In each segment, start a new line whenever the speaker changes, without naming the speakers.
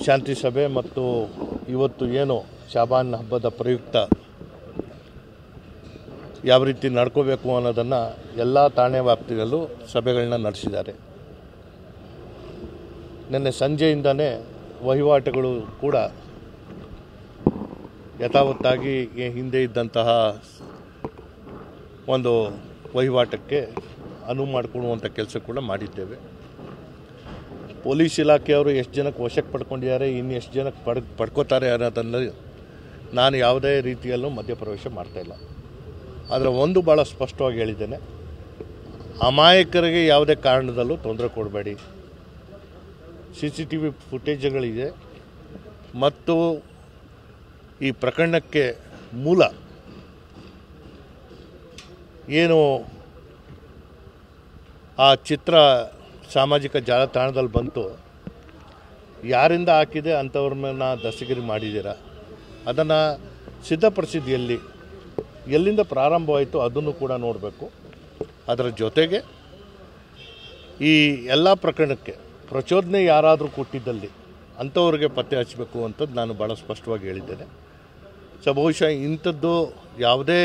ಶಾಂತಿ ಸಭೆ ಮತ್ತು ಇವತ್ತು ಏನು ಶಾಬಾನ್ ಹಬ್ಬದ ಪ್ರಯುಕ್ತ ಯಾವ ರೀತಿ ನಡ್ಕೋಬೇಕು ಅನ್ನೋದನ್ನು ಎಲ್ಲ ಠಾಣೆ ವ್ಯಾಪ್ತಿಯಲ್ಲೂ ಸಭೆಗಳನ್ನ ನಡೆಸಿದ್ದಾರೆ. ನಿನ್ನೆ ಸಂಜೆಯಿಂದನೇ ವಹಿವಾಟುಗಳು ಕೂಡ ಯಥಾವತ್ತಾಗಿ ಹಿಂದೆ ಇದ್ದಂತಹ ಒಂದು ವಹಿವಾಟಕ್ಕೆ ಅನುವು ಮಾಡಿಕೊಡುವಂಥ ಕೆಲಸ ಕೂಡ ಮಾಡಿದ್ದೇವೆ. ಪೊಲೀಸ್ ಇಲಾಖೆಯವರು ಎಷ್ಟು ಜನಕ್ಕೆ ವಶಕ್ಕೆ ಪಡ್ಕೊಂಡಿದ್ದಾರೆ, ಇನ್ನು ಎಷ್ಟು ಜನಕ್ಕೆ ಪಡ್ಕೋತಾರೆ ಅನ್ನೋದನ್ನು ನಾನು ಯಾವುದೇ ರೀತಿಯಲ್ಲೂ ಮಧ್ಯಪ್ರವೇಶ ಮಾಡ್ತಾಯಿಲ್ಲ. ಆದರೆ ಒಂದು ಭಾಳ ಸ್ಪಷ್ಟವಾಗಿ ಹೇಳಿದ್ದೇನೆ, ಅಮಾಯಕರಿಗೆ ಯಾವುದೇ ಕಾರಣದಲ್ಲೂ ತೊಂದರೆ ಕೊಡಬೇಡಿ. CCTV ಫುಟೇಜ್ಗಳಿದೆ ಮತ್ತು ಈ ಪ್ರಕರಣಕ್ಕೆ ಮೂಲ ಏನು ಆ ಚಿತ್ರ ಸಾಮಾಜಿಕ ಜಾಲತಾಣದಲ್ಲಿ ಬಂತು, ಯಾರಿಂದ ಹಾಕಿದೆ ಅಂಥವ್ರ ಮೇಲೆ ದಸ್ತಗಿರಿ ಮಾಡಿದ್ದೀರಾ, ಅದನ್ನು ಸಿದ್ಧಪಡಿಸಿದ್ದು ಎಲ್ಲಿಂದ ಪ್ರಾರಂಭವಾಯಿತು ಅದನ್ನು ಕೂಡ ನೋಡಬೇಕು. ಅದರ ಜೊತೆಗೆ ಈ ಎಲ್ಲ ಪ್ರಕರಣಕ್ಕೆ ಪ್ರಚೋದನೆ ಯಾರಾದರೂ ಕೊಟ್ಟಿದ್ದಲ್ಲಿ ಅಂಥವ್ರಿಗೆ ಪತ್ತೆ ಹಚ್ಚಬೇಕು ಅಂತದ್ದು ನಾನು ಭಾಳ ಸ್ಪಷ್ಟವಾಗಿ ಹೇಳಿದ್ದೇನೆ. ಬಹುಶಃ ಇಂಥದ್ದು ಯಾವುದೇ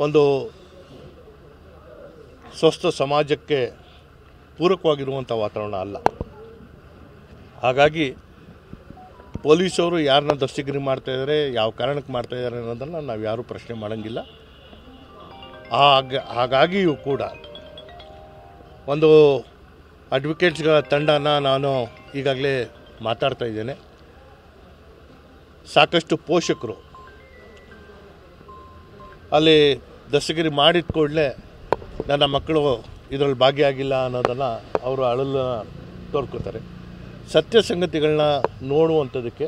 ಒಂದು ಸ್ವಸ್ಥ ಸಮಾಜಕ್ಕೆ ಪೂರಕವಾಗಿರುವಂಥ ವಾತಾವರಣ ಅಲ್ಲ. ಹಾಗಾಗಿ ಪೊಲೀಸವರು ಯಾರನ್ನ ದಸ್ತಗಿರಿ ಮಾಡ್ತಾಯಿದ್ದಾರೆ, ಯಾವ ಕಾರಣಕ್ಕೆ ಮಾಡ್ತಾಯಿದ್ದಾರೆ ಅನ್ನೋದನ್ನು ನಾವು ಯಾರೂ ಪ್ರಶ್ನೆ ಮಾಡೋಂಗಿಲ್ಲ. ಹಾಗಾಗಿಯೂ ಕೂಡ ಒಂದು ಅಡ್ವೊಕೇಟ್ಸ್ಗಳ ತಂಡನ ನಾನು ಈಗಾಗಲೇ ಮಾತಾಡ್ತಾ ಇದ್ದೇನೆ. ಸಾಕಷ್ಟು ಪೋಷಕರು ಅಲ್ಲಿ ದಸ್ತಗಿರಿ ಮಾಡಿದ ಕೂಡಲೇ ನನ್ನ ಮಕ್ಕಳು ಇದರಲ್ಲಿ ಭಾಗಿಯಾಗಿಲ್ಲ ಅನ್ನೋದನ್ನು ಅವರು ಅಳಲು ತೋರ್ಕೋತಾರೆ. ಸತ್ಯ ಸಂಗತಿಗಳನ್ನ ನೋಡುವಂಥದ್ದಕ್ಕೆ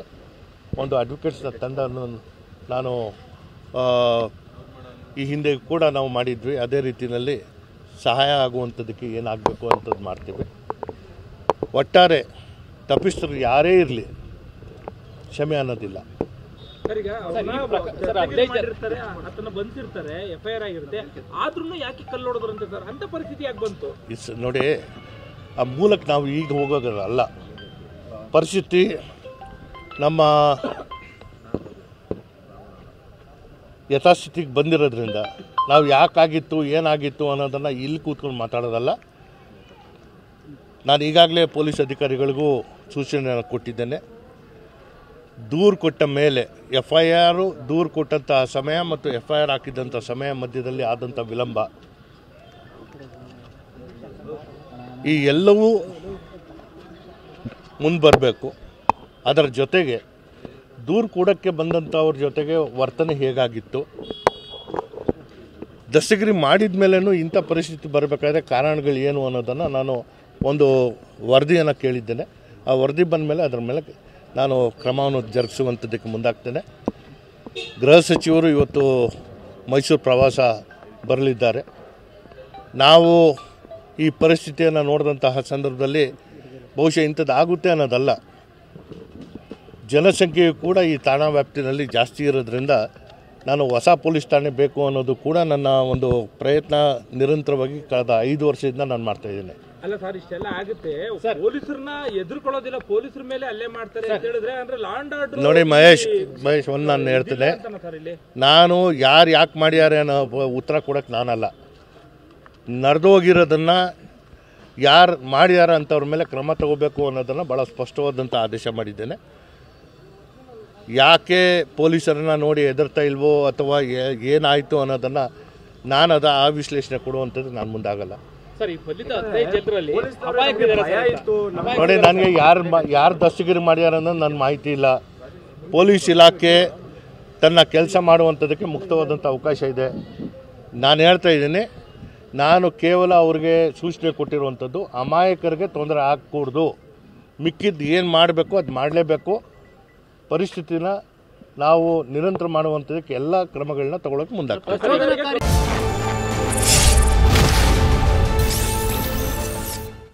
ಒಂದು ಅಡ್ವೊಕೇಟ್ಸ್ನ ತಂಡವನ್ನು ನಾನು ಈ ಹಿಂದೆ ಕೂಡ ನಾವು ಮಾಡಿದ್ವಿ. ಅದೇ ರೀತಿಯಲ್ಲಿ ಸಹಾಯ ಆಗುವಂಥದ್ದಕ್ಕೆ ಏನಾಗಬೇಕು ಅಂಥದ್ದು ಮಾಡ್ತೀವಿ. ಒಟ್ಟಾರೆ ತಪ್ಪಿಸ್ತರು ಯಾರೇ ಇರಲಿ ಕ್ಷಮೆ ಅನ್ನೋದಿಲ್ಲ. ನೋಡಿ, ಆ ಮೂಲಕ್ಕೆ ನಾವು ಈಗ ಹೋಗೋದಲ್ಲ. ಪರಿಸ್ಥಿತಿ ನಮ್ಮ ಯಥಾಸ್ಥಿತಿಗೆ ಬಂದಿರೋದ್ರಿಂದ ನಾವು ಯಾಕಾಗಿತ್ತು ಏನಾಗಿತ್ತು ಅನ್ನೋದನ್ನು ಇಲ್ಲಿ ಕೂತ್ಕೊಂಡು ಮಾತಾಡೋದಲ್ಲ. ನಾನು ಈಗಾಗಲೇ ಪೊಲೀಸ್ ಅಧಿಕಾರಿಗಳಿಗೂ ಸೂಚನೆ ಕೊಟ್ಟಿದ್ದೇನೆ. ದೂರು ಕೊಟ್ಟ ಮೇಲೆ FIR ದೂರು ಕೊಟ್ಟಂಥ ಸಮಯ ಮತ್ತು FIR ಹಾಕಿದಂಥ ಸಮಯ ಮಧ್ಯದಲ್ಲಿ ಆದಂಥ ವಿಳಂಬ, ಈ ಎಲ್ಲವೂ ಮುಂದೆ ಬರಬೇಕು. ಅದರ ಜೊತೆಗೆ ದೂರು ಕೊಡೋಕ್ಕೆ ಬಂದಂಥವ್ರ ಜೊತೆಗೆ ವರ್ತನೆ ಹೇಗಾಗಿತ್ತು, ದಸ್ತಗಿರಿ ಮಾಡಿದ ಮೇಲೂ ಇಂಥ ಪರಿಸ್ಥಿತಿ ಬರಬೇಕಾದ್ರೆ ಕಾರಣಗಳು ಏನು ಅನ್ನೋದನ್ನು ನಾನು ಒಂದು ವರದಿಯನ್ನು ಕೇಳಿದ್ದೇನೆ. ಆ ವರದಿ ಬಂದ ಮೇಲೆ ಅದರ ಮೇಲೆ ನಾನು ಕ್ರಮವನ್ನು ಜರುಗಿಸುವಂಥದ್ದಕ್ಕೆ ಮುಂದಾಗ್ತೇನೆ. ಗೃಹ ಸಚಿವರು ಇವತ್ತು ಮೈಸೂರು ಪ್ರವಾಸ ಬರಲಿದ್ದಾರೆ. ನಾವು ಈ ಪರಿಸ್ಥಿತಿಯನ್ನು ನೋಡಿದಂತಹ ಸಂದರ್ಭದಲ್ಲಿ ಬಹುಶಃ ಇಂಥದ್ದು ಆಗುತ್ತೆ ಅನ್ನೋದಲ್ಲ, ಜನಸಂಖ್ಯೆಯು ಕೂಡ ಈ ಠಾಣಾ ವ್ಯಾಪ್ತಿನಲ್ಲಿ ಜಾಸ್ತಿ ಇರೋದ್ರಿಂದ ನಾನು ಹೊಸ ಪೊಲೀಸ್ ಠಾಣೆ ಬೇಕು ಅನ್ನೋದು ಕೂಡ ನನ್ನ ಒಂದು ಪ್ರಯತ್ನ ನಿರಂತರವಾಗಿ ಕಳೆದ 5 ವರ್ಷದಿಂದ ನಾನು ಮಾಡ್ತಾ ಇದ್ದೇನೆ.
ಅಲ್ಲ ಸರ್, ಇಷ್ಟೆಲ್ಲ ಆಗುತ್ತೆ, ಪೊಲೀಸರನ್ನ ಎದುರ್ಕೊಳ್ಳೋದಿಲ್ಲ, ಪೊಲೀಸರ ಮೇಲೆ ಅಲ್ಲೇ ಮಾಡ್ತಾರೆ ಅಂತ ಹೇಳಿದ್ರೆ ಅಂದ್ರೆ ಲಾ ಅಂಡ್ ಆರ್ಡರ್.
ನೋಡಿ ಮಹೇಶ್, ಒಂದು ನಾನು ಹೇಳ್ತೇನೆ, ನಾನು ಯಾಕೆ ಮಾಡ್ಯಾರೆ ಅನ್ನೋ ಉತ್ತರ ಕೊಡೋಕ್ಕೆ ನಾನಲ್ಲ. ನಡೆದೋಗಿರೋದನ್ನು ಯಾರು ಮಾಡ್ಯಾರ ಅಂಥವ್ರ ಮೇಲೆ ಕ್ರಮ ತಗೋಬೇಕು ಅನ್ನೋದನ್ನು ಭಾಳ ಸ್ಪಷ್ಟವಾದಂಥ ಆದೇಶ ಮಾಡಿದ್ದೇನೆ. ಯಾಕೆ ಪೊಲೀಸರನ್ನ ನೋಡಿ ಹೆದರ್ತಾ ಇಲ್ವೋ ಅಥವಾ ಏನಾಯಿತು ಅನ್ನೋದನ್ನು ಆ ವಿಶ್ಲೇಷಣೆ ಕೊಡುವಂಥದ್ದು ನಾನು ಮುಂದಾಗಲ್ಲ. ನೋಡಿ, ನನಗೆ ಯಾರು ದಸ್ತಗಿರಿ ಮಾಡ್ಯಾರ ಅನ್ನೋದು ನನ್ನ ಮಾಹಿತಿ ಇಲ್ಲ. ಪೊಲೀಸ್ ಇಲಾಖೆ ತನ್ನ ಕೆಲಸ ಮಾಡುವಂಥದ್ದಕ್ಕೆ ಮುಕ್ತವಾದಂಥ ಅವಕಾಶ ಇದೆ. ನಾನು ಹೇಳ್ತಾ ಇದ್ದೀನಿ, ನಾನು ಕೇವಲ ಅವ್ರಿಗೆ ಸೂಚನೆ ಕೊಟ್ಟಿರುವಂಥದ್ದು ಅಮಾಯಕರಿಗೆ ತೊಂದರೆ ಆಗಕೂಡ್ದು, ಮಿಕ್ಕಿದ್ದು ಏನು ಮಾಡಬೇಕು ಅದು ಮಾಡಲೇಬೇಕು. ಪರಿಸ್ಥಿತಿನ ನಾವು ನಿರಂತರ ಮಾಡುವಂಥದ್ದಕ್ಕೆ ಎಲ್ಲ ಕ್ರಮಗಳನ್ನ ತಗೊಳ್ಳೋಕೆ ಮುಂದಾಗ್ತದೆ.